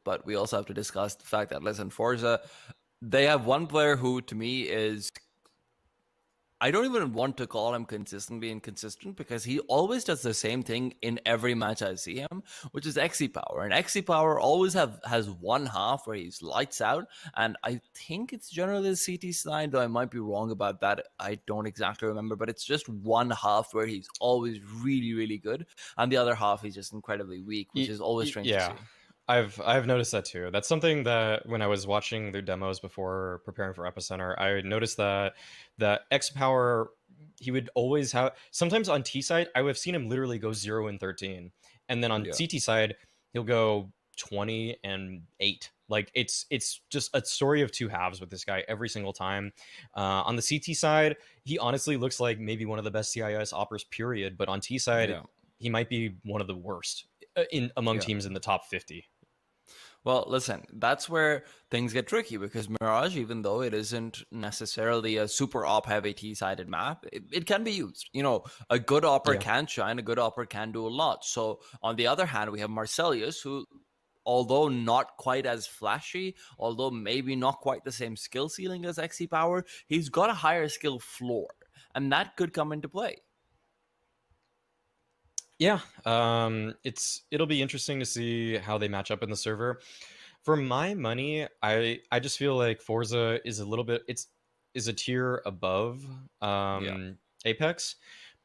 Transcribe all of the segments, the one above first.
but we also have to discuss the fact that, listen, Forza, they have one player who, to me, is... I don't even want to call him consistently inconsistent because he always does the same thing in every match I see him, which is XE Power. And XE Power always has one half where he's lights out, and I think it's generally the CT side, though I might be wrong about that. I don't exactly remember, but it's just one half where he's always really, really good, and the other half he's just incredibly weak, which is always strange to see. I've noticed that too. That's something that when I was watching their demos before preparing for Epicenter, I noticed that X Power, he would always have, sometimes on T side I would have seen him literally go 0 and 13, and then on CT side he'll go 20 and 8. Like it's just a story of two halves with this guy every single time. On the CT side, he honestly looks like maybe one of the best CIS operas period, but on T side he might be one of the worst in among teams in the top 50. Well, listen, that's where things get tricky because Mirage, even though it isn't necessarily a super op-heavy T-sided map, it can be used. You know, a good opera can shine, a good opera can do a lot. So, on the other hand, we have Marcelius, who, although not quite as flashy, although maybe not quite the same skill ceiling as XE Power, he's got a higher skill floor, and that could come into play. Yeah, it'll be interesting to see how they match up in the server. For my money, I just feel like Forza is a little bit is a tier above Apeks,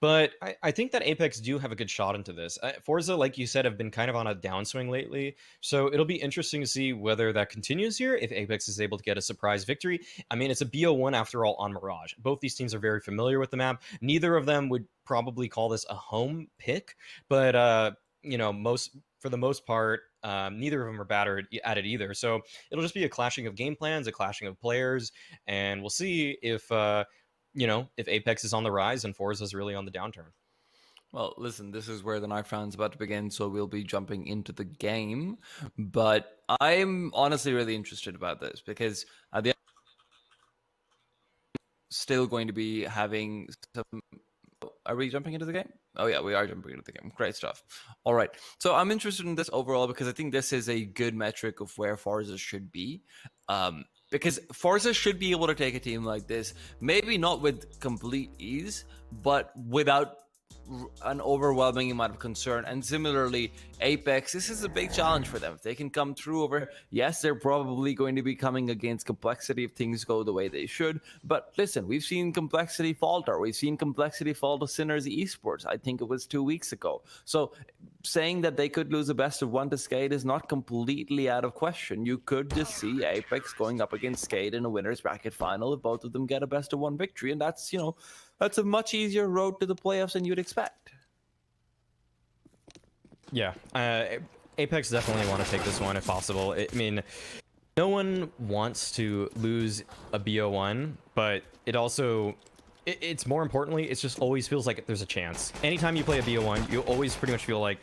but I think that Apeks do have a good shot into this. Forza, like you said, have been kind of on a downswing lately, so it'll be interesting to see whether that continues here, if Apeks is able to get a surprise victory. I mean, it's a BO1 after all on Mirage. Both these teams are very familiar with the map. Neither of them would probably call this a home pick, but you know, for the most part, neither of them are bad at it either. So it'll just be a clashing of game plans, a clashing of players, and we'll see if you know, if Apeks is on the rise and Forza is really on the downturn. Well, listen, this is where the night round's about to begin, so we'll be jumping into the game. But I'm honestly really interested about this because at the end, still going to be having some... Are we jumping into the game? Oh yeah, we are jumping into the game. Great stuff. All right. So I'm interested in this overall because I think this is a good metric of where Forza should be. Because Forza should be able to take a team like this, maybe not with complete ease, but without an overwhelming amount of concern. And similarly, Apeks, this is a big challenge for them. If they can come through over, yes, they're probably going to be coming against complexity if things go the way they should. But listen, we've seen complexity falter. We've seen complexity fall to Sinners Esports. I think it was 2 weeks ago. So saying that they could lose a best of one to Skate is not completely out of question. You could just see Apeks going up against Skate in a winner's bracket final if both of them get a best of one victory. And that's, you know, that's a much easier road to the playoffs than you'd expect. Yeah, Apeks definitely want to take this one if possible. I mean, no one wants to lose a BO1, but it also... It's more importantly, it just always feels like there's a chance. Anytime you play a BO1, you always pretty much feel like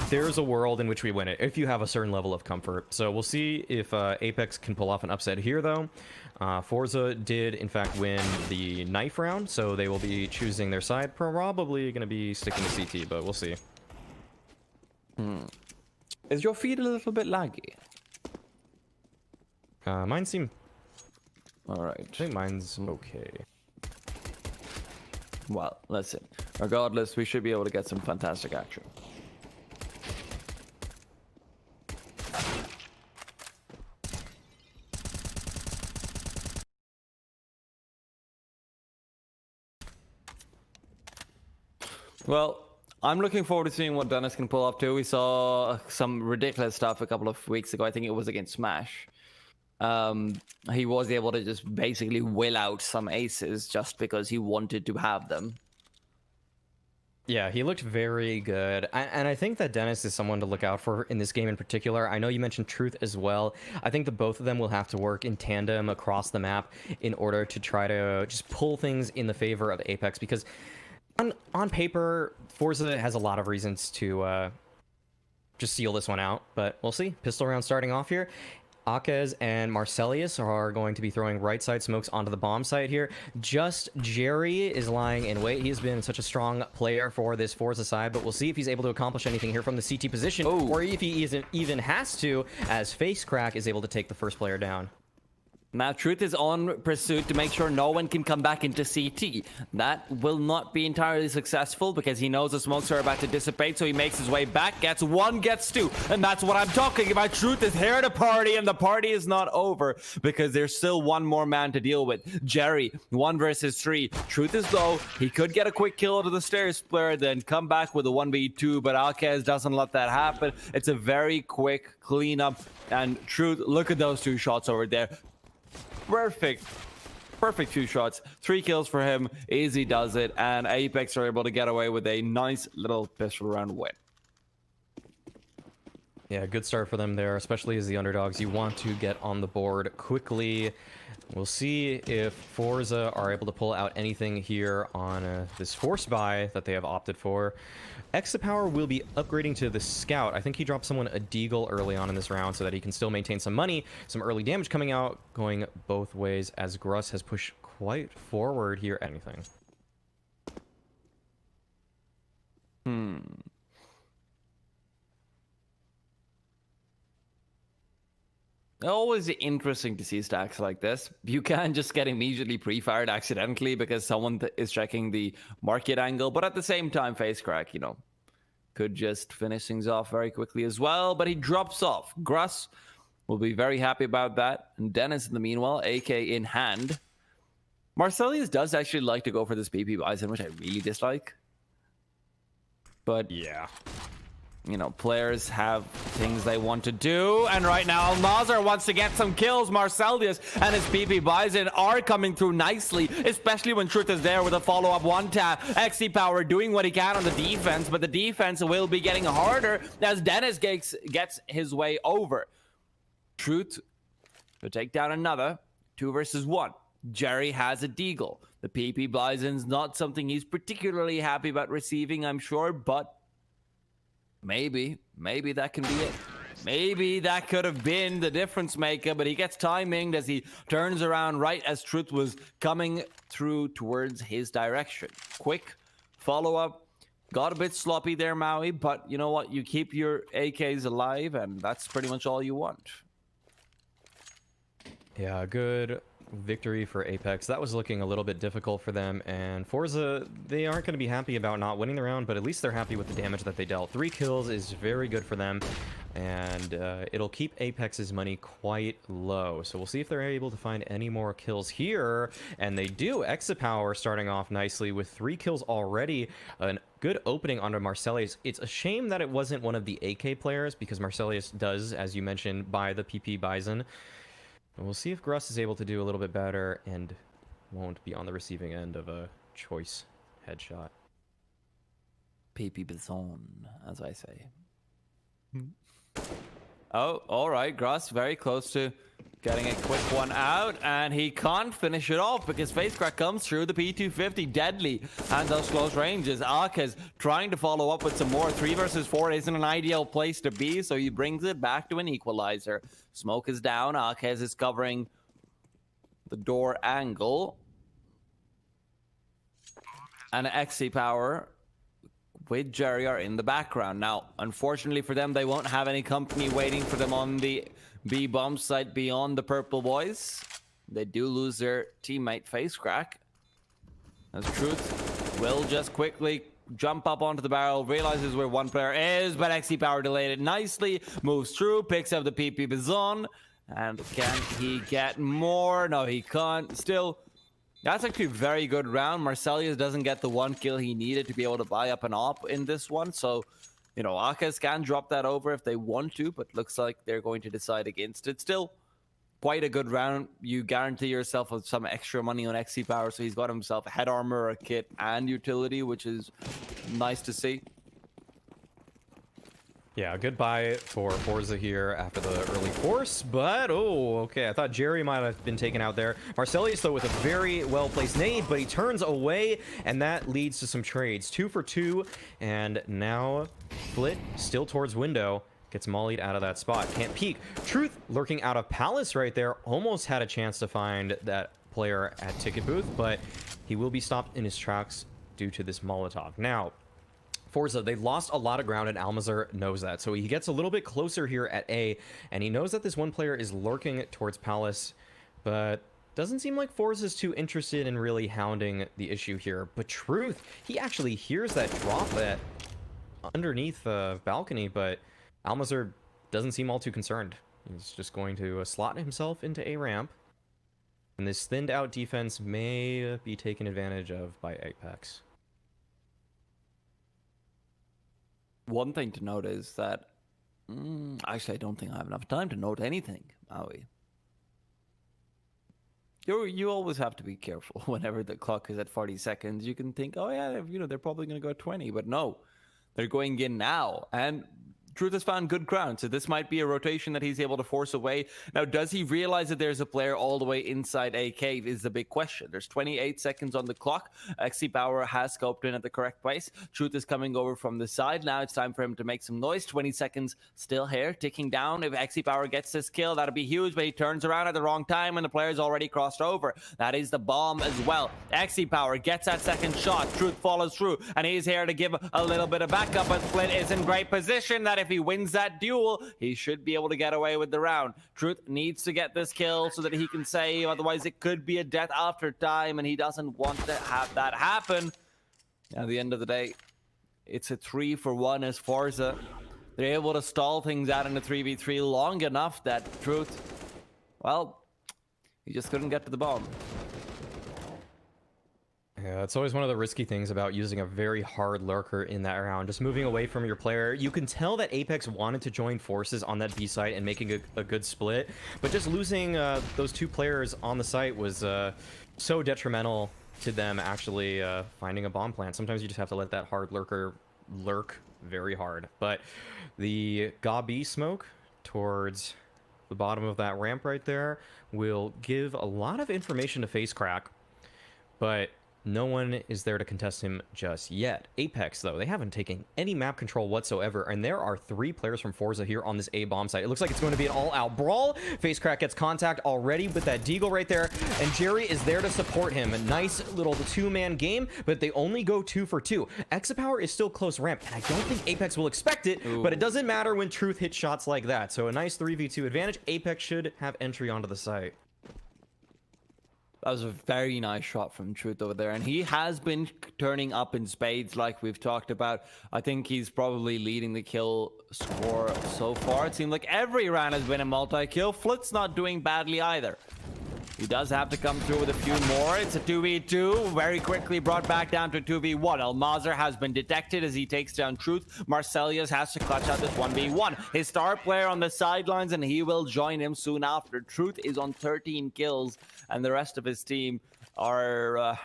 there's a world in which we win it, if you have a certain level of comfort. So we'll see if Apeks can pull off an upset here, though. Forza did, in fact, win the knife round, so they will be choosing their side. Probably going to be sticking to CT, but we'll see. Is your feed a little bit laggy? Mine seem... Alright. I think mine's okay. Well, listen. Regardless, we should be able to get some fantastic action. Well, I'm looking forward to seeing what Dennis can pull off too. We saw some ridiculous stuff a couple of weeks ago. I think it was against Smash. He was able to just basically will out some aces just because he wanted to have them. Yeah, he looked very good. And I think that Dennis is someone to look out for in this game in particular. I know you mentioned Truth as well. I think that both of them will have to work in tandem across the map in order to try to just pull things in the favor of Apeks, because on paper, Forza has a lot of reasons to just seal this one out, but we'll see. Pistol round starting off here. Apeks and Marcelius are going to be throwing right side smokes onto the bomb site here. Just Jerry is lying in wait. He's been such a strong player for this Forza side, but we'll see if he's able to accomplish anything here from the CT position, or if he isn't even has to, as Face Crack is able to take the first player down. Now, Truth is on pursuit to make sure no one can come back into CT. That will not be entirely successful because he knows the smokes are about to dissipate, so he makes his way back, gets one, gets two. And that's what I'm talking about. Truth is here to party, and the party is not over because there's still one more man to deal with. Jerry, 1 versus 3. Truth is low. He could get a quick kill to the stairs player, then come back with a 1v2, but Apeks doesn't let that happen. It's a very quick cleanup. And Truth, look at those 2 shots over there. Perfect 2 shots, 3 kills for him. Easy does it, and Apeks are able to get away with a nice little pistol round win. Yeah, good start for them there, especially as the underdogs. You want to get on the board quickly. We'll see if Forza are able to pull out anything here on this force buy that they have opted for. Exapower will be upgrading to the Scout. I think he dropped someone a Deagle early on in this round so that he can still maintain some money. Some early damage coming out, going both ways as Gruss has pushed quite forward here. Anything. Always interesting to see stacks like this. You can just get immediately pre-fired accidentally because someone is checking the market angle, but at the same time, Face Crack, you know, could just finish things off very quickly as well, but he drops off. Gruss will be very happy about that, and Dennis, in the meanwhile, AK in hand. Marcelius does actually like to go for this PP Bison, which I really dislike. But yeah, you know, players have things they want to do, and right now Al-Nazar wants to get some kills. Marcelius and his PP Bison are coming through nicely, especially when Truth is there with a follow-up 1-tap. XC Power doing what he can on the defense, but the defense will be getting harder as Dennis gets his way over. Truth to take down another 2 versus 1. Jerry has a Deagle. The PP Bison's not something he's particularly happy about receiving, I'm sure, but maybe that can be it. Maybe that could have been the difference maker, but he gets timinged as he turns around right as Truth was coming through towards his direction. Quick follow-up. Got a bit sloppy there, Maui, but you know what? You keep your AKs alive, and that's pretty much all you want. Yeah, good victory for Apeks. That was looking a little bit difficult for them, and Forza, they aren't going to be happy about not winning the round, but at least they're happy with the damage that they dealt. 3 kills is very good for them, and it'll keep Apex's money quite low. So we'll see if they're able to find any more kills here, and they do. Exapower starting off nicely with 3 kills already. An good opening onto Marcelius. It's a shame that it wasn't one of the AK players, because Marcelius does, as you mentioned, buy the PP Bison. And we'll see if Gruss is able to do a little bit better and won't be on the receiving end of a choice headshot. PP Bison, as I say. Oh, all right. Gruss very close to getting a quick one out, and he can't finish it off because Face Crack comes through the P250 deadly and those close ranges. Apeks trying to follow up with some more. 3 versus 4 isn't an ideal place to be, so he brings it back to an equalizer. Smoke is down. Apeks is covering the door angle, and XC Power with Jerry are in the background. Now, unfortunately for them, they won't have any company waiting for them on the B bomb site beyond the Purple Boys. They do lose their teammate Face Crack, as Truth will just quickly jump up onto the barrel, realizes where one player is, but XC Power delayed it nicely, moves through, picks up the PP Bison, and can he get more? No, he can't. Still, that's actually a very good round. Marcelius doesn't get the 1 kill he needed to be able to buy up an op in this one, so you know, Apeks can drop that over if they want to, but looks like they're going to decide against it. Still, quite a good round. You guarantee yourself with some extra money on XC Power, so he's got himself a head armor, a kit, and utility, which is nice to see. Yeah, goodbye for Forza here after the early force, but oh, okay, I thought Jerry might have been taken out there. Marcelius, though, with a very well-placed nade, but he turns away, and that leads to some trades. 2 for 2, and now Flit still towards window. Gets mollied out of that spot. Can't peek. Truth lurking out of Palace right there. Almost had a chance to find that player at Ticket Booth, but he will be stopped in his tracks due to this Molotov. Now, Forza, they lost a lot of ground, and Almazar knows that. So he gets a little bit closer here at A, and he knows that this one player is lurking towards Palace, but doesn't seem like Forza is too interested in really hounding the issue here. But Truth, he actually hears that drop that underneath the balcony, but Almazar doesn't seem all too concerned. He's just going to slot himself into a ramp. And this thinned out defense may be taken advantage of by Apeks. One thing to note is that, actually, I don't think I have enough time to note anything, Maui. You always have to be careful whenever the clock is at 40 seconds. You can think, oh yeah, they're probably going to go 20, but no, they're going in now. And Truth has found good ground, so this might be a rotation that he's able to force away. Now, does he realize that there's a player all the way inside a cave is the big question. There's 28 seconds on the clock. XC Power has scoped in at the correct place. Truth is coming over from the side. Now it's time for him to make some noise. 20 seconds still here, ticking down. If XC Power gets this kill, that'll be huge, but he turns around at the wrong time and the player's already crossed over. That is the bomb as well. XC Power gets that second shot. Truth follows through, and he's here to give a little bit of backup, but Split is in great position that if he wins that duel, he should be able to get away with the round. Truth needs to get this kill so that he can save, otherwise it could be a death after time, and he doesn't want to have that happen. At the end of the day, it's a 3-for-1 as Forza. They're able to stall things out in a 3v3 long enough that Truth, well, he just couldn't get to the bomb. Yeah, it's always one of the risky things about using a very hard lurker in that round. Just moving away from your player. You can tell that Apeks wanted to join forces on that B site and making a good split, but just losing those two players on the site was so detrimental to them actually finding a bomb plant. Sometimes you just have to let that hard lurker lurk very hard. But the Gabi smoke towards the bottom of that ramp right there will give a lot of information to FaceCrack, but no one is there to contest him just yet. Apeks, though, they haven't taken any map control whatsoever, and there are 3 players from Forza here on this A bomb site. It looks like it's going to be an all-out brawl. FaceCrack gets contact already with that deagle right there, and Jerry is there to support him. A nice little 2-man game, but they only go 2 for 2. Exapower is still close ramp, and I don't think Apeks will expect it, but it doesn't matter when Truth hits shots like that. So a nice 3v2 advantage. Apeks should have entry onto the site. That was a very nice shot from Truth over there, and he has been turning up in spades like we've talked about. I think he's probably leading the kill score so far. It seemed like every round has been a multi-kill. Flit's not doing badly either. He does have to come through with a few more. It's a 2v2, very quickly brought back down to a 2v1. Almazar has been detected as he takes down Truth. Marcelius has to clutch out this 1v1. His star player on the sidelines, and he will join him soon after. Truth is on 13 kills, and the rest of his team are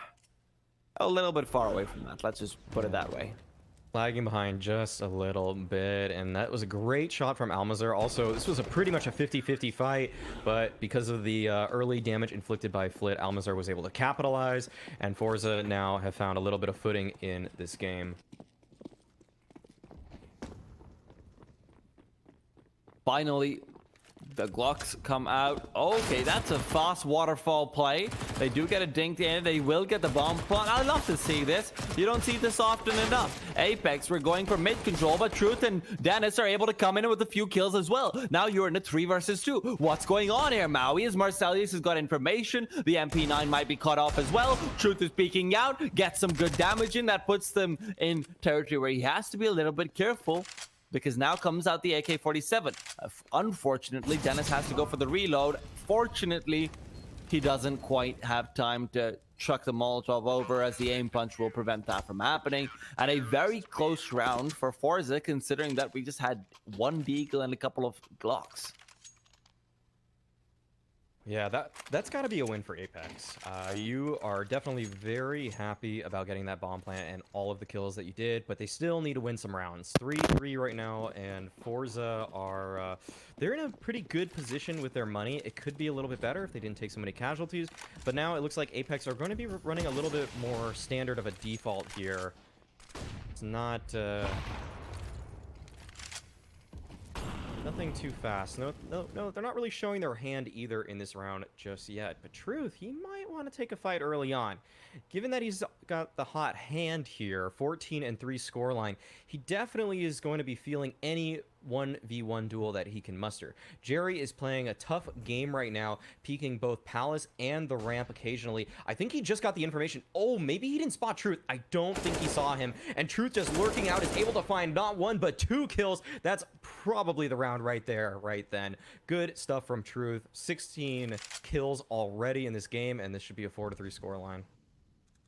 a little bit far away from that. Let's just put it that way. Lagging behind just a little bit, and that was a great shot from Almazar. Also, this was pretty much a 50-50 fight, but because of the early damage inflicted by Flit, Almazar was able to capitalize, and Forza now have found a little bit of footing in this game. Finally, the Glocks come out. Okay, that's a fast waterfall play. They do get a dink in. They will get the bomb plant. I love to see this. You don't see this often enough. Apeks, we're going for mid control, but Truth and Dennis are able to come in with a few kills as well. Now you're in a 3 versus 2. What's going on here, Maui? As Marcelius has got information. The MP9 might be cut off as well. Truth is peeking out. Gets some good damage in. That puts them in territory where he has to be a little bit careful, because now comes out the AK-47. Unfortunately, Dennis has to go for the reload. Fortunately, he doesn't quite have time to chuck the Molotov over, as the aim punch will prevent that from happening. And a very close round for Forza, considering that we just had 1 Deagle and a couple of Glocks. Yeah, that's got to be a win for Apeks. You are definitely very happy about getting that bomb plant and all of the kills that you did, but they still need to win some rounds. 3-3 right now, and Forza are they're in a pretty good position with their money. It could be a little bit better if they didn't take so many casualties, but now it looks like Apeks are going to be running a little bit more standard of a default here. It's not Nothing too fast. No, they're not really showing their hand either in this round just yet. But Truth, he might want to take a fight early on. Given that he's got the hot hand here, 14-3 scoreline, he definitely is going to be feeling any 1v1 duel that he can muster. Jerry is playing a tough game right now, peeking both Palace and the ramp occasionally. I think he just got the information. Oh, maybe he didn't spot Truth. I don't think he saw him. And Truth just lurking out is able to find not one, but 2 kills. That's probably the round right there, right then. Good stuff from Truth. 16 kills already in this game, and this should be a 4-3 scoreline.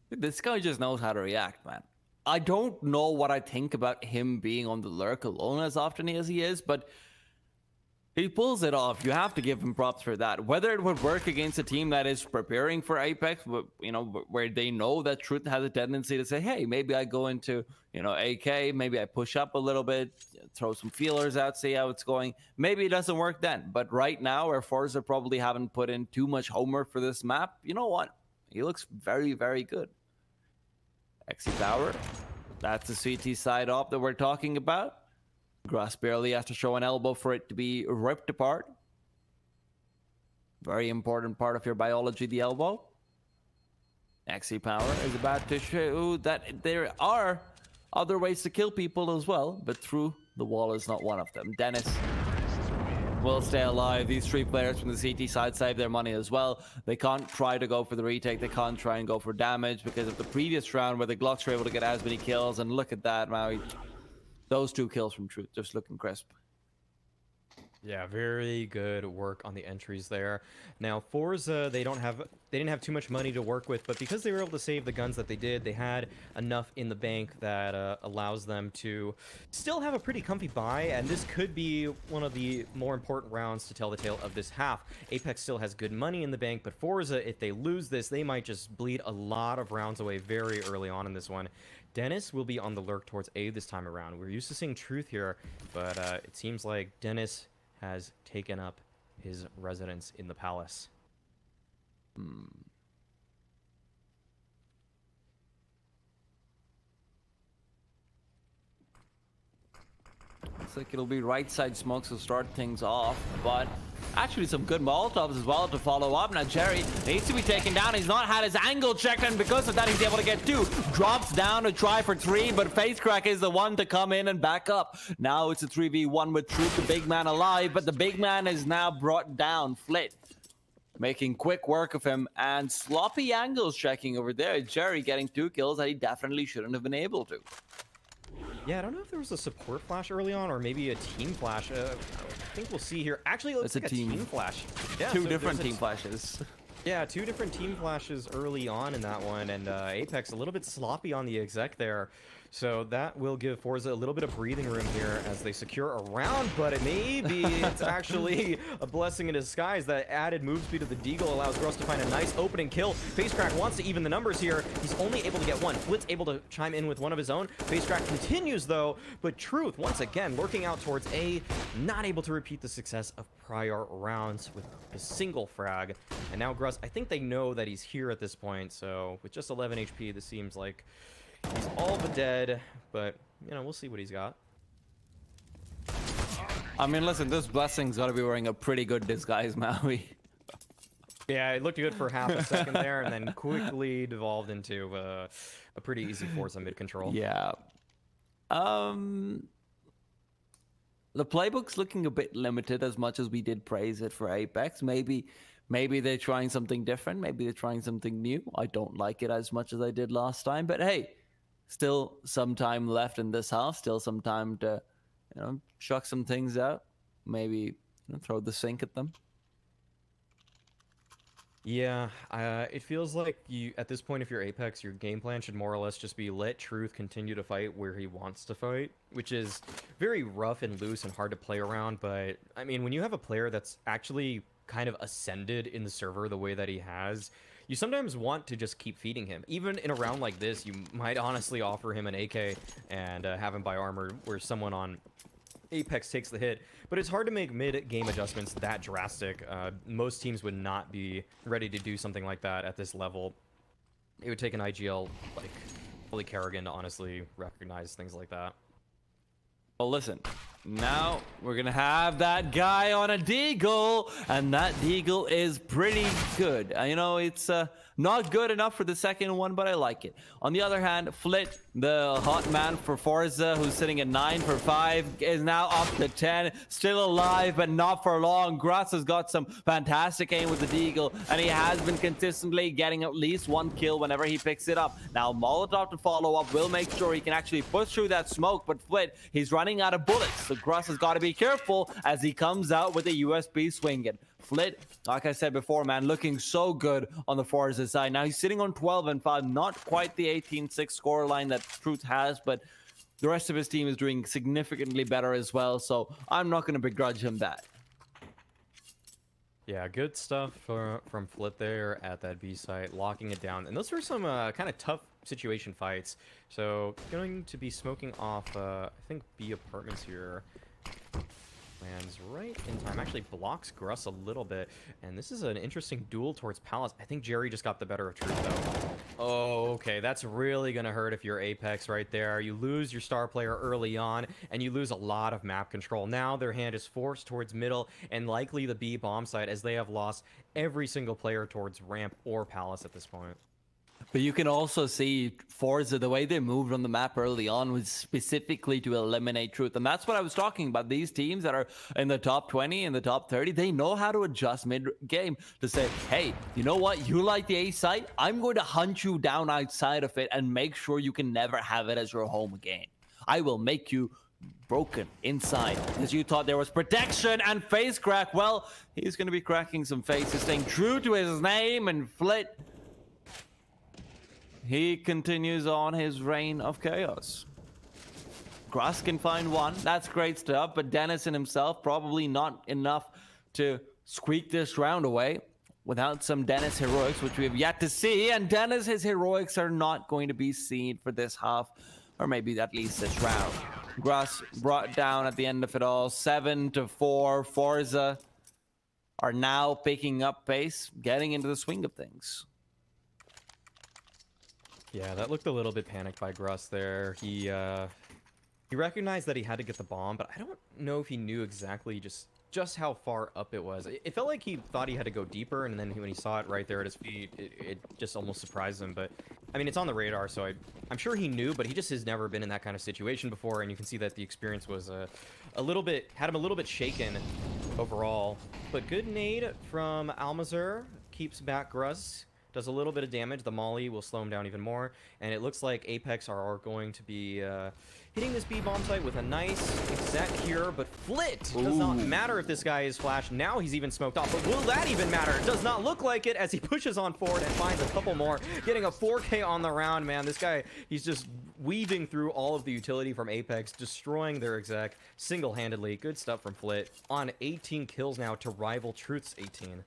This guy just knows how to react, man. I don't know what I think about him being on the lurk alone as often as he is, but he pulls it off. You have to give him props for that. Whether it would work against a team that is preparing for Apeks, you know, where they know that Truth has a tendency to say, hey, maybe I go into, you know, AK, maybe I push up a little bit, throw some feelers out, see how it's going. Maybe it doesn't work then. But right now, where Forze probably haven't put in too much homework for this map, you know what? He looks very, very good. XE power. That's the CT side up that we're talking about. Grass barely has to show an elbow for it to be ripped apart. Very important part of your biology, the elbow. XE power is about to show that there are other ways to kill people as well, but through the wall is not one of them. Dennis will stay alive. These 3 players from the CT side save their money as well. They can't try to go for the retake. They can't try and go for damage because of the previous round where the Glocks were able to get as many kills. And look at that, Maui. Those 2 kills from Truth, just looking crisp. Yeah, very good work on the entries there. Now, Forza, they didn't have too much money to work with, but because they were able to save the guns that they did, they had enough in the bank that allows them to still have a pretty comfy buy, and this could be one of the more important rounds to tell the tale of this half. Apeks still has good money in the bank, but Forza, if they lose this, they might just bleed a lot of rounds away very early on in this one. Dennis will be on the lurk towards A this time around. We're used to seeing Truth here, but it seems like Dennis has taken up his residence in the palace. Looks like it'll be right side smokes to start things off, but actually some good Molotovs as well to follow up. Now Jerry needs to be taken down. He's not had his angle checked, and because of that he's able to get 2. Drops down to try for 3, but Facecrack is the one to come in and back up. Now it's a 3v1 with Truth, the big man alive, but the big man is now brought down. Flit making quick work of him, and sloppy angles checking over there. Jerry getting 2 kills that he definitely shouldn't have been able to. Yeah, I don't know if there was a support flash early on or maybe a team flash. I think we'll see here. Actually, it looks like a team flash. Yeah, 2 different team flashes. Yeah, 2 different team flashes early on in that one, and Apeks a little bit sloppy on the exec there. So that will give Forza a little bit of breathing room here as they secure a round, but it's actually a blessing in disguise. That added move speed of the Deagle allows Gross to find a nice opening kill. Facecrack wants to even the numbers here. He's only able to get 1. Flit's able to chime in with one of his own. Facecrack continues though, but Truth once again lurking out towards A, not able to repeat the success of prior rounds with a single frag. And now Gruss, I think they know that he's here at this point, so with just 11 HP, this seems like he's all but dead, but, you know, we'll see what he's got. I mean, listen, this Blessing's got to be wearing a pretty good disguise, Maui. Yeah, it looked good for half a second there, and then quickly devolved into a pretty easy Forza mid-control. Yeah. The playbook's looking a bit limited as much as we did praise it for Apeks. Maybe they're trying something different. Maybe they're trying something new. I don't like it as much as I did last time, but hey, still some time left in this house. Still some time to, you know, chuck some things out. Maybe, you know, throw the sink at them. Yeah, it feels like you at this point, if you're Apeks, your game plan should more or less just be let Truth continue to fight where he wants to fight, which is very rough and loose and hard to play around. But I mean, when you have a player that's actually kind of ascended in the server the way that he has, you sometimes want to just keep feeding him. Even in a round like this, you might honestly offer him an AK and have him buy armor where someone on Apeks takes the hit, but it's hard to make mid-game adjustments that drastic. Most teams would not be ready to do something like that at this level. It would take an IGL like fully Kerrigan to honestly recognize things like that. Well, listen, Now we're gonna have that guy on a deagle, and that deagle is pretty good. You know, it's not good enough for the second one, but I like it. On the other hand, Flit, the hot man for Forza, who's sitting at 9 for 5, is now up to 10, still alive, but not for long. Grass has got some fantastic aim with the deagle, and he has been consistently getting at least 1 kill whenever he picks it up. Now Molotov to follow up will make sure he can actually push through that smoke, but Flit, he's running out of bullets, so Grass has got to be careful as he comes out with a USB swinging. Flit, like I said before, man, looking so good on the Forza side. Now he's sitting on 12 and 5, not quite the 18-6 scoreline that Truth has, but the rest of his team is doing significantly better as well, so I'm not going to begrudge him that. Yeah, good stuff from Flit there at that B site, locking it down. And those were some kind of tough situation fights. So going to be smoking off, I think, B apartments here. Lands right in time. Actually blocks Gruss a little bit. And this is an interesting duel towards Palace. I think Jerry just got the better of Truth, though. Oh, okay. That's really going to hurt if you're Apeks right there. You lose your star player early on, and you lose a lot of map control. Now their hand is forced towards middle and likely the B bomb site, as they have lost every single player towards ramp or Palace at this point. But you can also see Forza, the way they moved on the map early on was specifically to eliminate Truth. And that's what I was talking about. These teams that are in the top 20, in the top 30, they know how to adjust mid-game to say, hey, you know what? You like the A site? I'm going to hunt you down outside of it and make sure you can never have it as your home again. I will make you broken inside because you thought there was protection and face crack. Well, he's going to be cracking some faces, staying true to his name, and Flit, he continues on his reign of chaos. Grass can find one. That's great stuff. But Dennison himself, probably not enough to squeak this round away without some Dennis heroics, which we have yet to see. And Dennis, his heroics are not going to be seen for this half, or maybe at least this round. Grass brought down at the end of it all, 7-4. Forza are now picking up pace, getting into the swing of things. Yeah, that looked a little bit panicked by Gruss there. He recognized that he had to get the bomb, but I don't know if he knew exactly just how far up it was. It felt like he thought he had to go deeper, and then when he saw it right there at his feet, it just almost surprised him. But I mean, it's on the radar, so I'm sure he knew, but he just has never been in that kind of situation before, and you can see that the experience was a little bit, had him a little bit shaken overall. But good nade from Almazur, keeps back Gruss. Does a little bit of damage. The molly will slow him down even more, and it looks like Apeks are going to be hitting this B bomb site with a nice exec here, but Flit does not matter if this guy is flashed. Now he's even smoked off, but will that even matter? It does not look like it as he pushes on forward and finds a couple more, getting a 4K on the round. Man, this guy, he's just weaving through all of the utility from Apeks, destroying their exec single-handedly. Good stuff from Flit on 18 kills now to rival Truth's 18.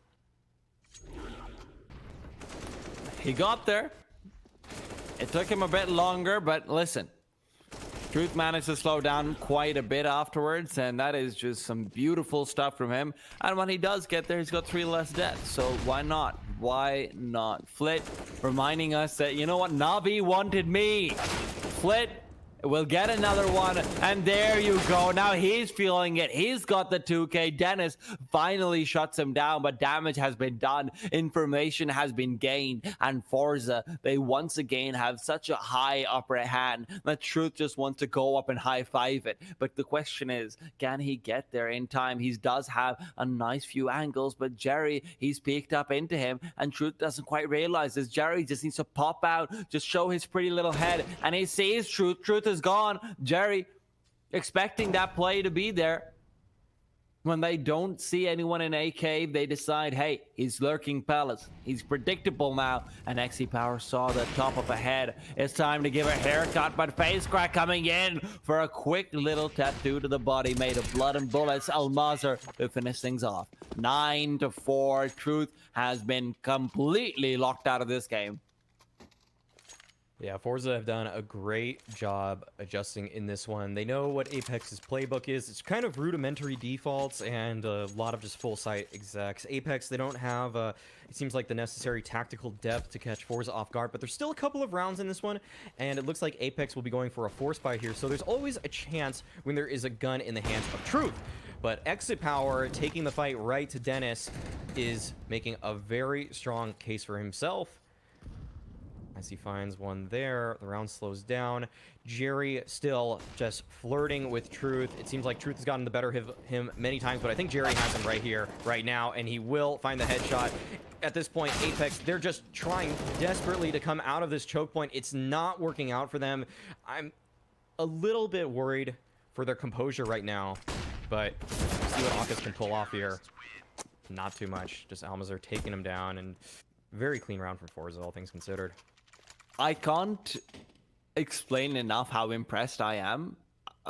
He got there. It took him a bit longer, but listen, Truth managed to slow down quite a bit afterwards, and that is just some beautiful stuff from him. And when he does get there, he's got 3 less deaths, so why not? Why not? Flit reminding us that, you know what, Navi wanted me. Flit will get another one, and there you go. Now he's feeling it. He's got the 2K. Dennis finally shuts him down, but damage has been done. Information has been gained, and Forza, they once again have such a high upper hand that Truth just wants to go up and high-five it. But the question is, can he get there in time? He does have a nice few angles, but Jerry, he's peeked up into him, and Truth doesn't quite realize this. Jerry just needs to pop out, just show his pretty little head, and he sees Truth. Truth is gone. Jerry expecting that play to be there. When they don't see anyone in A cave, they decide, hey, he's lurking Palace. He's predictable now. And XE Power saw the top of a head. It's time to give a haircut, but face crack coming in for a quick little tattoo to the body made of blood and bullets. Almazur to finish things off. 9-4. Truth has been completely locked out of this game. Yeah, Forza have done a great job adjusting in this one. They know what Apex's playbook is. It's kind of rudimentary defaults and a lot of just full site execs. Apeks, they don't have, it seems like, the necessary tactical depth to catch Forza off guard, but there's still a couple of rounds in this one, and it looks like Apeks will be going for a force buy here, so there's always a chance when there is a gun in the hands of truth. But Exit Power, taking the fight right to Dennis, is making a very strong case for himself. As he finds one there, the round slows down. Jerry still just flirting with Truth. It seems like Truth has gotten the better of him many times, but I think Jerry has him right here, right now, and he will find the headshot. At this point, Apeks, they're just trying desperately to come out of this choke point. It's not working out for them. I'm a little bit worried for their composure right now, but see what Apeks can pull off here. Not too much. Just Almazar taking him down, and very clean round from Forza, all things considered. I can't explain enough how impressed I am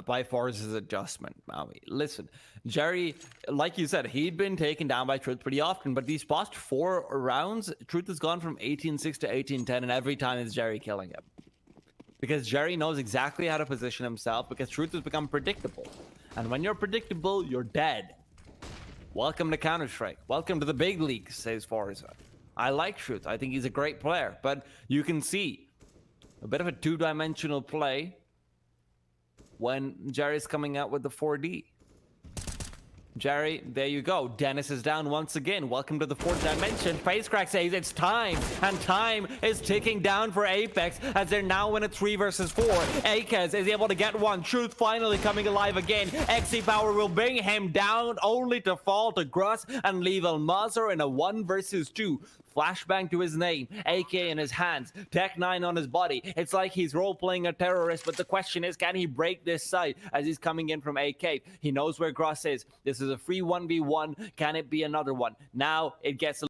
by Forze's adjustment, Maui. Listen, Jerry, like you said, he'd been taken down by Truth pretty often, but these past 4 rounds, Truth has gone from 18-6 to 18-10, and every time it's Jerry killing him. Because Jerry knows exactly how to position himself, because Truth has become predictable. And when you're predictable, you're dead. Welcome to Counter-Strike. Welcome to the big leagues, says Forza. I like Truth. I think he's a great player, but you can see a bit of a two-dimensional play when Jerry's coming out with the 4D. Jerry, there you go. Dennis is down once again. Welcome to the 4th dimension. FaceCrack says it's time, and time is ticking down for Apeks as they're now in a 3 versus 4. Akez is able to get one. Truth finally coming alive again. XC Power will bring him down, only to fall to Gruss and leave Almazar in a 1 versus 2. Flashbang to his name, AK in his hands, Tech 9 on his body. It's like he's role-playing a terrorist, but the question is, can he break this site as he's coming in from AK? He knows where Gross is. This is a free 1v1. Can it be another one? Now it gets a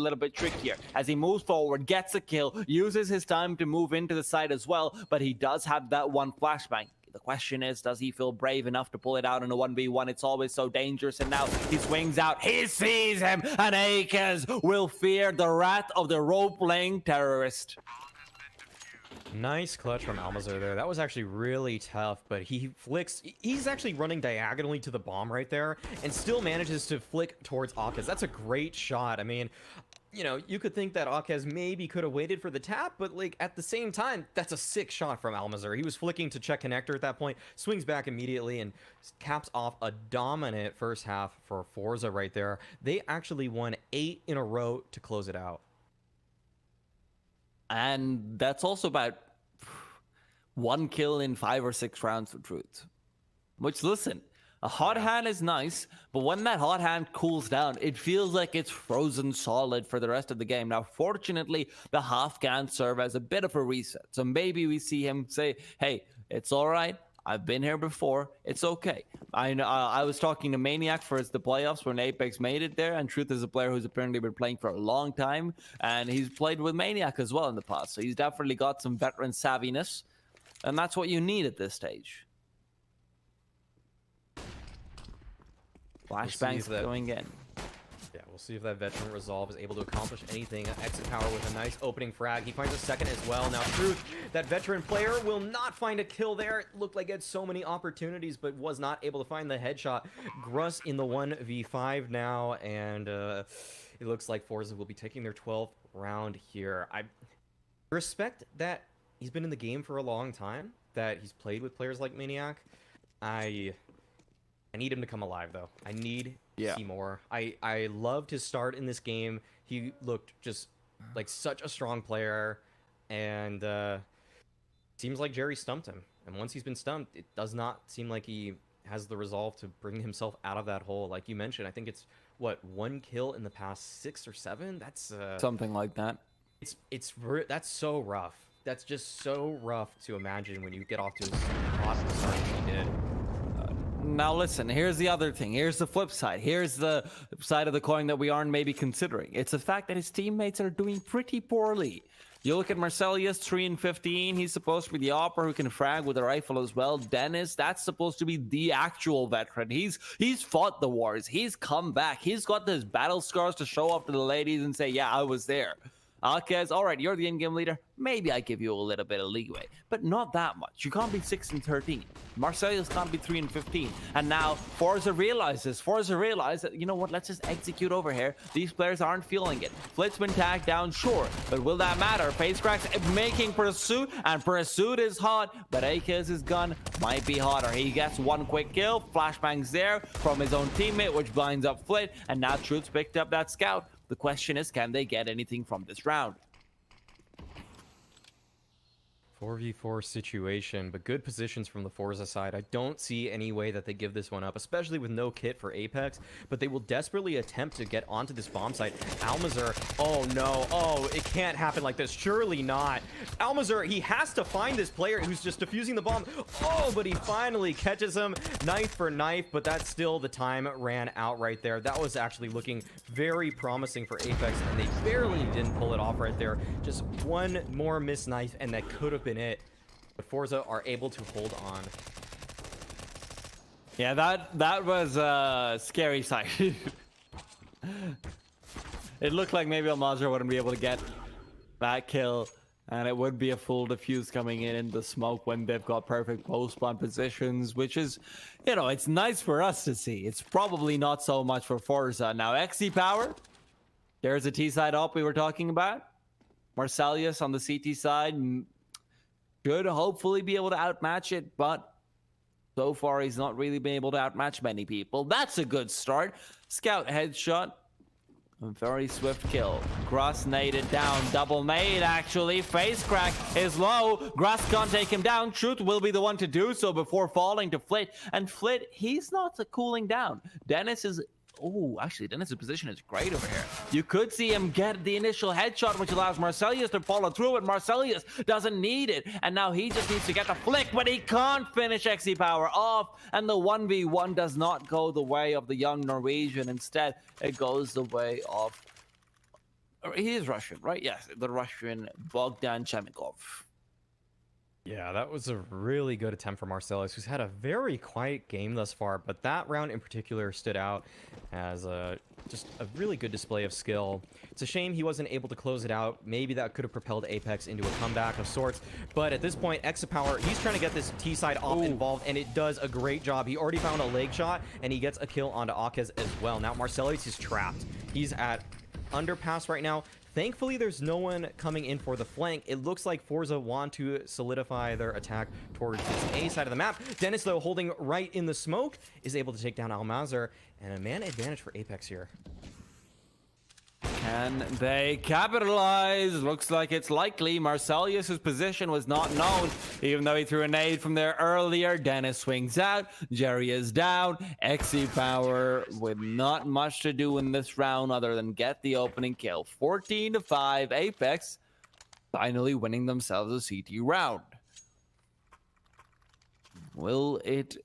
little bit trickier as he moves forward, gets a kill, uses his time to move into the site as well, but he does have that one flashbang. The question is, does he feel brave enough to pull it out in a 1v1? It's always so dangerous, and now he swings out. He sees him, and Akez will fear the wrath of the role-playing terrorist. Nice clutch from Almazar there. That was actually really tough, but he flicks. He's actually running diagonally to the bomb right there and still manages to flick towards Akez. That's a great shot. I mean, you know, you could think that Akez maybe could have waited for the tap, but like at the same time, that's a sick shot from Almazar. He was flicking to check connector at that point, swings back immediately, and caps off a dominant first half for Forza right there. They actually won 8 in a row to close it out. And that's also about 1 kill in 5 or 6 rounds for Truth. Which, listen, a hot hand is nice, but when that hot hand cools down, it feels like it's frozen solid for the rest of the game. Now, fortunately, the half can serve as a bit of a reset. So maybe we see him say, hey, it's all right. I've been here before. It's okay. I know. I was talking to Maniac for the playoffs when Apeks made it there, and Truth is a player who's apparently been playing for a long time, and he's played with Maniac as well in the past. So he's definitely got some veteran savviness, and that's what you need at this stage. Flashbangs going in. Yeah, we'll see if that veteran resolve is able to accomplish anything. Exit Power with a nice opening frag. He finds a second as well. Now, Truth, that veteran player, will not find a kill there. It looked like it had so many opportunities, but was not able to find the headshot. Gruss in the 1v5 now, and it looks like Forza will be taking their 12th round here. I respect that he's been in the game for a long time, that he's played with players like Maniac. I need him to come alive, though. I need to see more. I loved his start in this game. He looked just like such a strong player, and seems like Jerry stumped him. And once he's been stumped, it does not seem like he has the resolve to bring himself out of that hole. Like you mentioned, I think it's, what, 1 kill in the past 6 or 7? That's something like that. That's so rough. That's just so rough to imagine when you get off to as hot of a start as he did. Now listen, here's the other thing. Here's the flip side. Here's the side of the coin that we aren't maybe considering. It's the fact that his teammates are doing pretty poorly. You look at Marcelius, 3 and 15. He's supposed to be the opera who can frag with a rifle as well. Dennis, that's supposed to be the actual veteran. He's fought the wars. He's come back. He's got those battle scars to show off to the ladies and say, yeah, I was there. Apeks, all right, you're the in-game leader. Maybe I give you a little bit of leeway, but not that much. You can't be 6-13. Marcellus can't be 3-15. And now Forze realizes. Forze realized that, you know what, let's just execute over here. These players aren't feeling it. Flit's been tagged down, sure, but will that matter? Facecrack's making pursuit, and pursuit is hot, but Apeks' gun might be hotter. He gets one quick kill, flashbangs there from his own teammate, which blinds up Flit, and now Truth's picked up that scout. The question is, can they get anything from this round? 4v4 situation, but good positions from the Forza side. I don't see any way that they give this one up, especially with no kit for Apeks, but they will desperately attempt to get onto this bomb site. Almazur, oh no, oh, it can't happen like this, surely not. Almazur, he has to find this player who's just defusing the bomb. Oh, but he finally catches him, knife for knife, but that's still, the time ran out right there. That was actually looking very promising for Apeks, and they barely didn't pull it off right there. Just one more missed knife, and that could have been it, but Forza are able to hold on. Yeah, that was a scary sight. It looked like maybe Almazur wouldn't be able to get that kill, and it would be a full defuse coming in the smoke when they've got perfect post-spawn positions, which is, you know, it's nice for us to see. It's probably not so much for Forza. Now, XC Power, there's a T-side up we were talking about. Marcellus on the CT side should hopefully be able to outmatch it, but so far he's not really been able to outmatch many people. That's a good start. Scout headshot. A very swift kill. Gross naded down. Double nade, actually. Face crack is low. Gross can't take him down. Truth will be the one to do so before falling to Flit. And Flit, he's not cooling down. Dennis is... Oh, actually, Dennis's position is great over here. You could see him get the initial headshot, which allows Marcellus to follow through it. Marcellus doesn't need it, and now he just needs to get the flick, but he can't finish XC Power off, and the 1v1 does not go the way of the young Norwegian. Instead, it goes the way of... He is Russian, right? Yes, the Russian Bogdan Chemikov. Yeah, that was a really good attempt for Marcellus, who's had a very quiet game thus far, but that round in particular stood out as just a really good display of skill. It's a shame he wasn't able to close it out. Maybe that could have propelled Apeks into a comeback of sorts, but at this point, X Power, he's trying to get this T-side off involved, and it does a great job. He already found a leg shot, and he gets a kill onto Apeks as well. Now, Marcellus is trapped. He's at underpass right now. Thankfully, there's no one coming in for the flank. It looks like Forza want to solidify their attack towards this A side of the map. Dennis, though, holding right in the smoke, is able to take down Almazur, and a man advantage for Apeks here. Can they capitalize? Looks like it's likely. Marcellus's position was not known, even though he threw a nade from there earlier. Dennis swings out. Jerry is down. XC Power with not much to do in this round other than get the opening kill. 14-5. Apeks finally winning themselves a CT round. Will it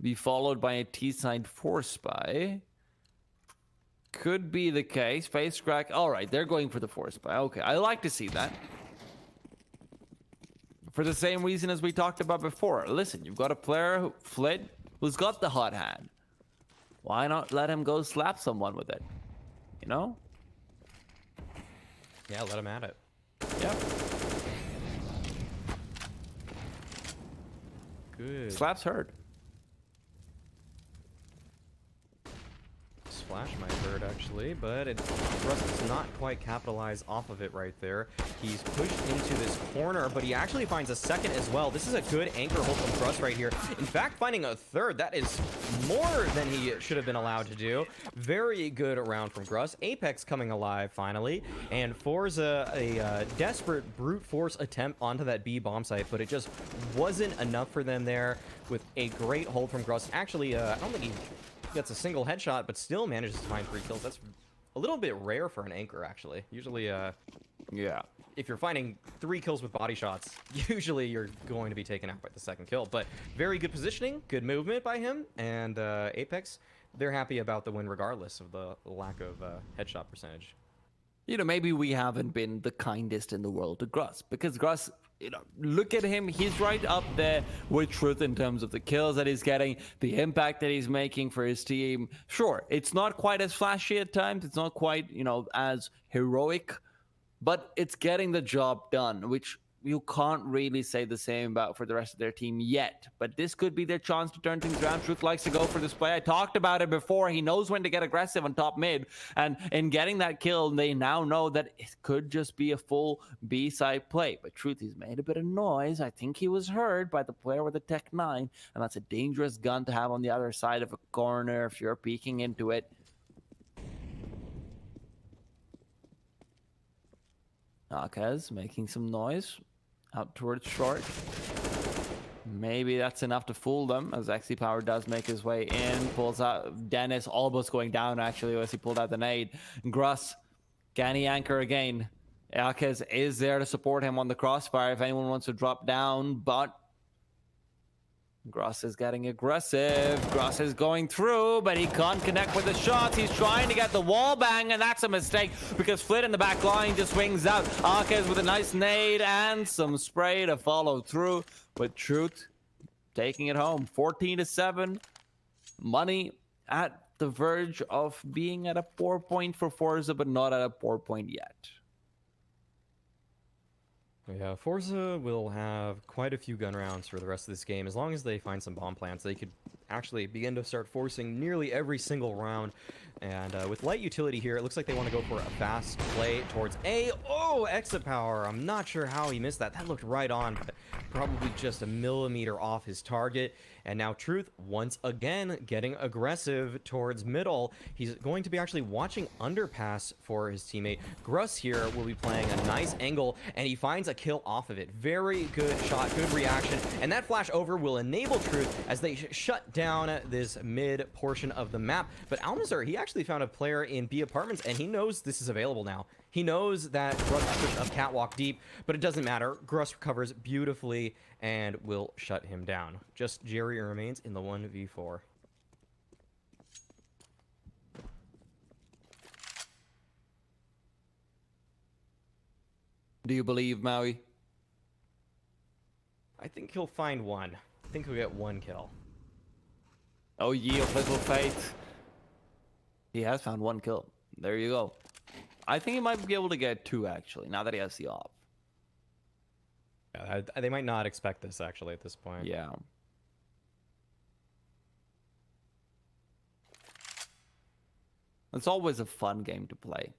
be followed by a T-side force spy? Could be the case. Face crack. All right, they're going for the force spy. Okay, I like to see that. For the same reason as we talked about before. Listen, you've got a player, who, Flit, who's got the hot hand. Why not let him go slap someone with it? You know? Yeah, let him at it. Yep. Good. Slaps hurt. Flash might hurt actually, but Russ does not quite capitalize off of it right there. He's pushed into this corner, but he actually finds a second as well. This is a good anchor hold from Russ right here. In fact, finding a third, that is more than he should have been allowed to do. Very good round from Gruss. Apeks coming alive finally, and Forza a desperate brute force attempt onto that B bomb site, but it just wasn't enough for them there with a great hold from Gruss. Actually, I don't think he gets a single headshot, but still manages to find 3 kills. That's a little bit rare for an anchor, actually. Usually, yeah, if you're finding 3 kills with body shots, usually you're going to be taken out by the second kill. But very good positioning, good movement by him, and Apeks, they're happy about the win regardless of the lack of headshot percentage. You know, maybe we haven't been the kindest in the world to Gruss, because Gruss, you know, look at him. He's right up there with Truth in terms of the kills that he's getting, the impact that he's making for his team. Sure, it's not quite as flashy at times. It's not quite, you know, as heroic, but it's getting the job done, which you can't really say the same about for the rest of their team yet. But this could be their chance to turn things around. Truth likes to go for this play. I talked about it before. He knows when to get aggressive on top mid. And in getting that kill, they now know that it could just be a full B-side play. But Truth, he's made a bit of noise. I think he was heard by the player with the Tech 9. And that's a dangerous gun to have on the other side of a corner if you're peeking into it. Apeks making some noise out towards short. Maybe that's enough to fool them, as XC Power does make his way in. Pulls out Dennis, almost going down actually as he pulled out the nade. Gruss, can he anchor again? Apeks is there to support him on the crossfire if anyone wants to drop down, but Gruss is getting aggressive. Gruss is going through, but he can't connect with the shots. He's trying to get the wall bang, and that's a mistake because Flit in the back line just swings out. Apeks with a nice nade and some spray to follow through. But Truth taking it home. 14-7. Money at the verge of being at a 4-point for Forza, but not at a 4-point yet. Yeah, Forza will have quite a few gun rounds for the rest of this game. As long as they find some bomb plants, they could actually begin to start forcing nearly every single round. And with light utility here, it looks like they want to go for a fast play towards A. Oh, exit power. I'm not sure how he missed that. That looked right on, but probably just a millimeter off his target. And now Truth, once again, getting aggressive towards middle. He's going to be actually watching underpass for his teammate. Gruss here will be playing a nice angle, and he finds a kill off of it. Very good shot, good reaction. And that flash over will enable Truth as they shut down this mid portion of the map. But Almazur, he actually found a player in B apartments, and he knows this is available now. He knows that Gruss pushed up catwalk deep, but it doesn't matter. Gruss recovers beautifully and will shut him down. Just Jerry remains in the 1v4. Do you believe, Maui? I think he'll find one. I think he'll get one kill. Oh, ye of little faith. He has found one kill. There you go. I think he might be able to get two, actually, now that he has the op. Yeah, they might not expect this, actually, at this point. Yeah. It's always a fun game to play.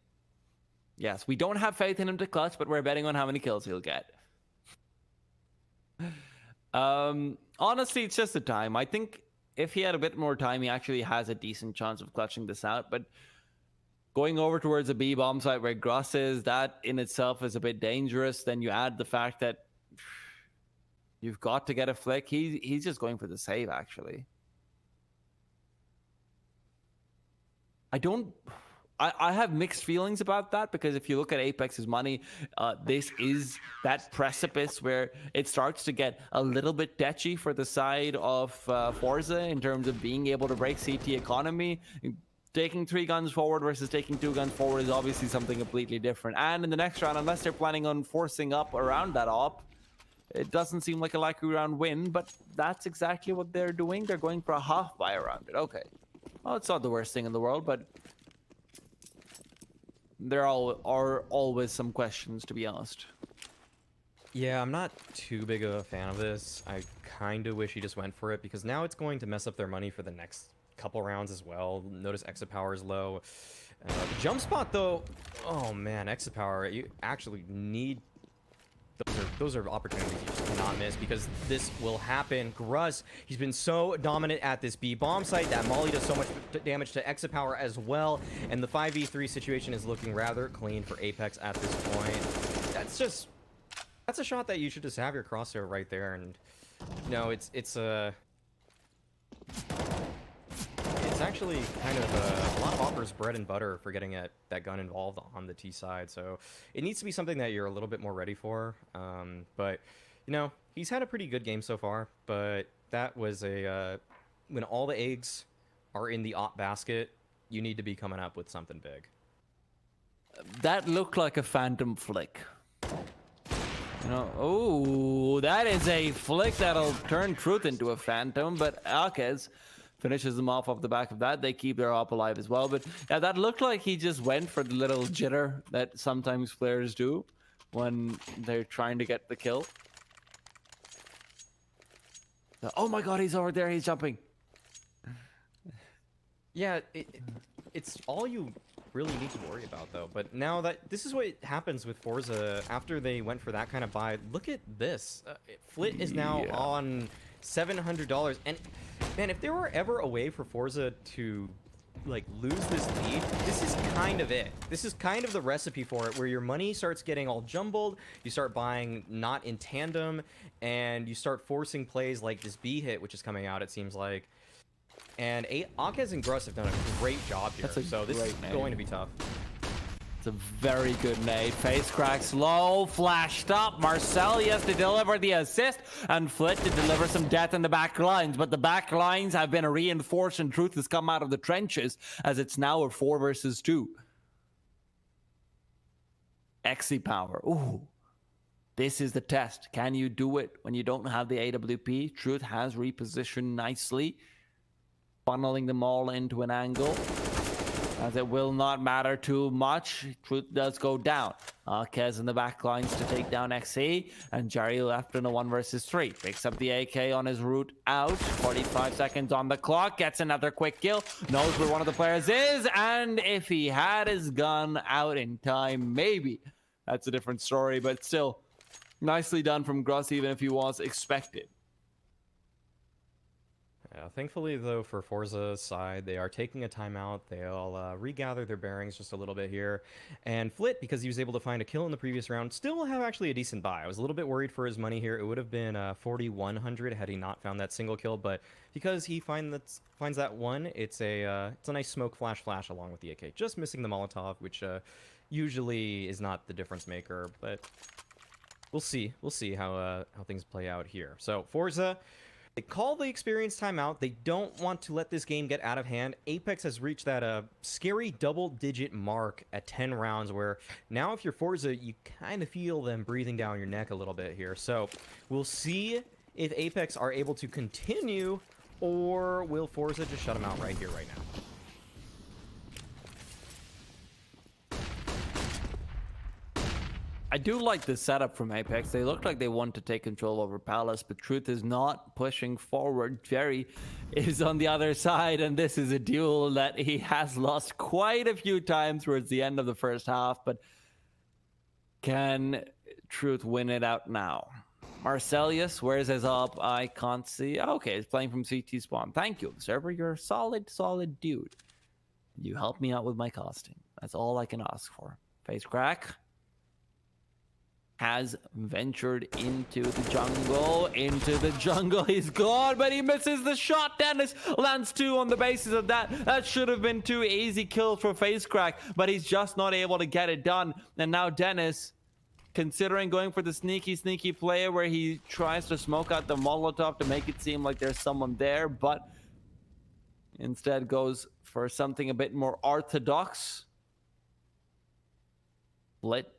Yes, we don't have faith in him to clutch, but we're betting on how many kills he'll get. Honestly, it's just the time. I think if he had a bit more time, he actually has a decent chance of clutching this out, but going over towards a B bomb site where Gruss is, that in itself is a bit dangerous. Then you add the fact that you've got to get a flick. He's just going for the save, actually. I have mixed feelings about that, because if you look at Apex's money, this is that precipice where it starts to get a little bit tetchy for the side of Forza in terms of being able to break CT economy. Taking 3 guns forward versus taking 2 guns forward is obviously something completely different. And in the next round, unless they're planning on forcing up around that op, it doesn't seem like a likely round win, but that's exactly what they're doing. They're going for a half buy around it. Okay. Well, it's not the worst thing in the world, but there are always some questions to be asked. Yeah, I'm not too big of a fan of this. I kind of wish he just went for it, because now it's going to mess up their money for the next couple rounds as well. Notice exit power is low. The jump spot, though, oh man, exit power, you actually need... Those are opportunities you just cannot miss, because this will happen. Gruss, he's been so dominant at this B bomb site. That molly does so much damage to exit power as well, and the 5v3 situation is looking rather clean for Apeks at this point. That's a shot that you should just have your crosshair right there, and no, it's actually kind of a lot of offers bread and butter for getting that gun involved on the T side, so it needs to be something that you're a little bit more ready for. But you know, he's had a pretty good game so far, but that was when all the eggs are in the op basket, you need to be coming up with something big. That looked like a phantom flick. You know, oh, that is a flick that'll turn Truth into a phantom, but Apeks finishes them off the back of that. They keep their op alive as well. But yeah, that looked like he just went for the little jitter that sometimes players do when they're trying to get the kill. So, oh my god, he's over there, he's jumping. Yeah, it's all you really need to worry about, though. But now that this is what happens with Forza after they went for that kind of buy. Look at this. Flit is now on $700, and man, if there were ever a way for Forza to like lose this lead, this is kind of it. This is kind of the recipe for it, where your money starts getting all jumbled, you start buying not in tandem, and you start forcing plays like this B hit, which is coming out, it seems like. And Apeks and Gruss have done a great job here, so this is going to be tough. It's a very good nade. Face crack, slow, flashed up. Marcelius to deliver the assist, and Flit to deliver some death in the back lines. But the back lines have been reinforced, and Truth has come out of the trenches, as it's now a 4 versus 2. Exi power. Ooh. This is the test. Can you do it when you don't have the AWP? Truth has repositioned nicely, funneling them all into an angle, as it will not matter too much. Truth does go down. Kez in the back lines to take down XE, and Jerry left in a 1 versus 3. Picks up the AK on his route out. 45 seconds on the clock. Gets another quick kill. Knows where one of the players is, and if he had his gun out in time, maybe that's a different story. But still, nicely done from Gruss, even if he was expected. Yeah, thankfully, though, for Forza's side, they are taking a timeout. They'll regather their bearings just a little bit here. And Flit, because he was able to find a kill in the previous round, still will have actually a decent buy. I was a little bit worried for his money here. It would have been 4,100 had he not found that single kill. But because he finds that one, it's a nice smoke flash along with the AK. Just missing the Molotov, which usually is not the difference maker. But we'll see. We'll see how things play out here. So Forza, they call the experience timeout. They don't want to let this game get out of hand. Apeks has reached that scary double-digit mark at 10 rounds, where now if you're Forza, you kind of feel them breathing down your neck a little bit here. So we'll see if Apeks are able to continue, or will Forza just shut them out right here, right now? I do like the setup from Apeks. They look like they want to take control over Palace, but Truth is not pushing forward. Jerry is on the other side, and this is a duel that he has lost quite a few times towards the end of the first half. But can Truth win it out now? Marcelius, where's his up? I can't see. Okay, he's playing from CT spawn. Thank you, server. You're a solid dude. You helped me out with my costing. That's all I can ask for. Face crack has ventured into the jungle. He's gone, but he misses the shot. Dennis lands 2 on the basis of that. That should have been 2 easy kills for Face Crack, but he's just not able to get it done. And now Dennis, considering going for the sneaky play where he tries to smoke out the Molotov to make it seem like there's someone there, but instead goes for something a bit more orthodox. Flit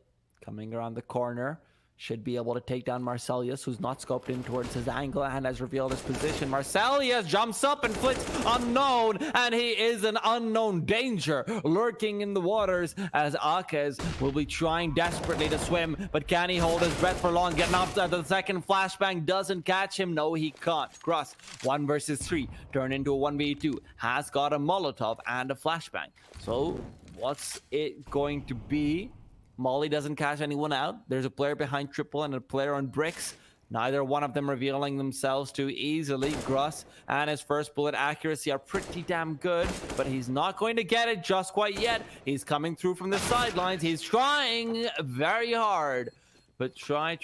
coming around the corner, should be able to take down Marcelius, who's not scoped in towards his angle and has revealed his position. Marcelius jumps up and Flit's unknown, and he is an unknown danger lurking in the waters, as Apeks will be trying desperately to swim, but can he hold his breath for long? Getting up to the second flashbang doesn't catch him. No, he can't. Gruss, 1 versus 3, turn into a 1v2, has got a Molotov and a flashbang. So what's it going to be? Molly doesn't catch anyone out. There's a player behind triple and a player on bricks. Neither one of them revealing themselves too easily. Gruss and his first bullet accuracy are pretty damn good, but he's not going to get it just quite yet. He's coming through from the sidelines. He's trying very hard, but try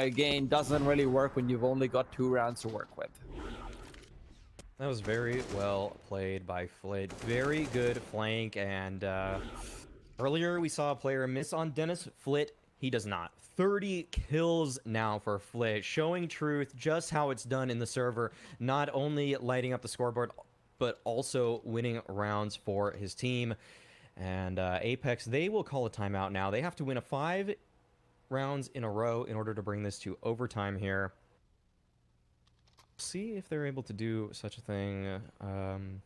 again doesn't really work when you've only got 2 rounds to work with. That was very well played by Flit. Very good flank, and earlier we saw a player miss on Dennis. Flit, he does not. 30 kills now for Flit, showing Truth just how it's done in the server, not only lighting up the scoreboard, but also winning rounds for his team. And Apeks, they will call a timeout now. They have to win 5 rounds in a row in order to bring this to overtime here. see if they're able to do such a thing. Kind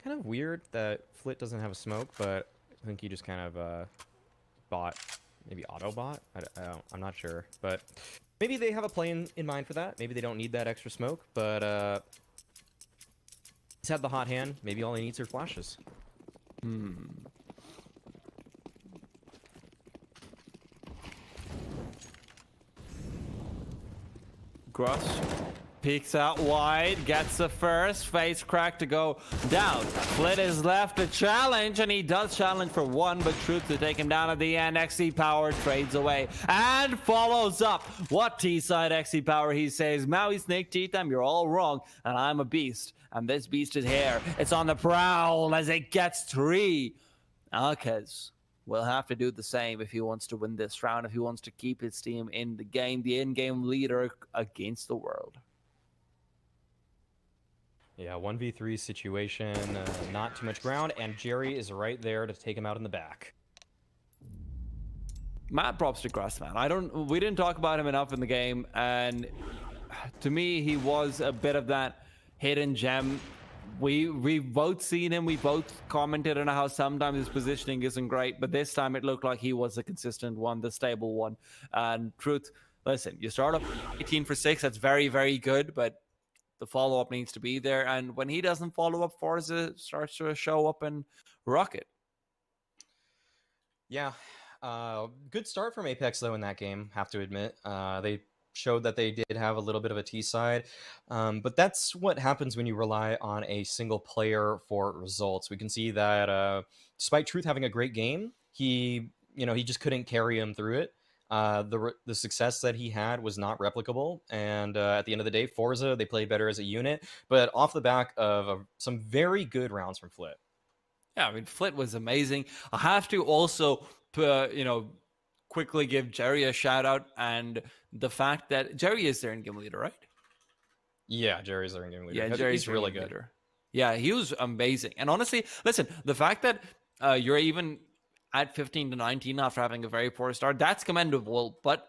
of weird that Flit doesn't have a smoke, but I think he just kind of bought, maybe auto bot. I'm not sure, but maybe they have a play in mind for that. Maybe they don't need that extra smoke, but he's had the hot hand. Maybe all he needs are flashes. Gross peeks out wide, gets the first face crack to go down. Flit is left to challenge, and he does challenge for one, but Truth to take him down at the end. XC Power trades away and follows up. What T-side XC Power, he says, Maui Snake T-Time, you're all wrong, and I'm a beast, and this beast is here. It's on the prowl as it gets 3. Alkes will have to do the same if he wants to win this round, if he wants to keep his team in the game, the in-game leader against the world. Yeah, 1v3 situation, not too much ground, and Jerry is right there to take him out in the back. Mad props to Grassman. We didn't talk about him enough in the game, and to me, he was a bit of that hidden gem. We both seen him, we both commented on how sometimes his positioning isn't great, but this time it looked like he was the consistent one, the stable one. And Truth, listen, you start off 18 for 6, that's very, very good, but the follow-up needs to be there, and when he doesn't follow up, Forze starts to show up and rock it. Yeah, good start from Apeks, though, in that game, have to admit. They showed that they did have a little bit of a T-side, but that's what happens when you rely on a single player for results. We can see that despite Truth having a great game, he just couldn't carry him through it. The success that he had was not replicable, and at the end of the day, Forza, they played better as a unit, but off the back of some very good rounds from Flit. Yeah, I mean, Flit was amazing. I have to also, quickly give Jerry a shout out, and the fact that Jerry is their in-game leader, right? Yeah, Jerry's their in-game leader. Yeah, Jerry's really good. Leader. Yeah, he was amazing. And honestly, listen, the fact that you're even at 15 to 19 after having a very poor start, that's commendable. But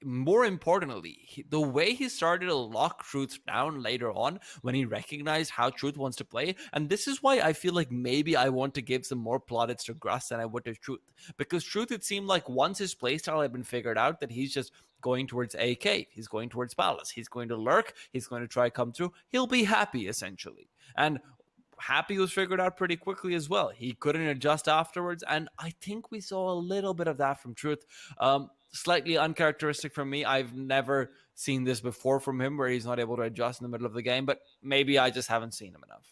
more importantly, the way he started to lock Truth down later on when he recognized how Truth wants to play. And this is why I feel like maybe I want to give some more plaudits to Grass than I would to Truth. Because Truth, it seemed like once his playstyle had been figured out, that he's just going towards AK, he's going towards Palace, he's going to lurk, he's going to try come through, he'll be happy essentially. And Happy was figured out pretty quickly as well. He couldn't adjust afterwards, and I think we saw a little bit of that from Truth. Slightly uncharacteristic from me. I've never seen this before from him, where he's not able to adjust in the middle of the game, but maybe I just haven't seen him enough.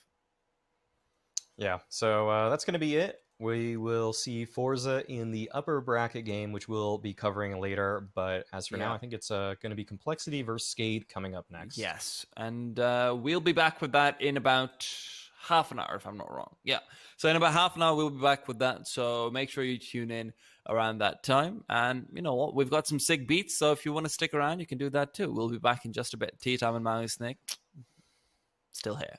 Yeah, so that's going to be it. We will see Forza in the upper bracket game, which we'll be covering later. But as for now, I think it's going to be Complexity versus Skate coming up next. Yes, and we'll be back with that in about half an hour, if I'm not wrong. Yeah, so in about half an hour, we'll be back with that. So make sure you tune in around that time. And you know what? We've got some sick beats. So if you want to stick around, you can do that too. We'll be back in just a bit. Tea Time and Maui Snake still here.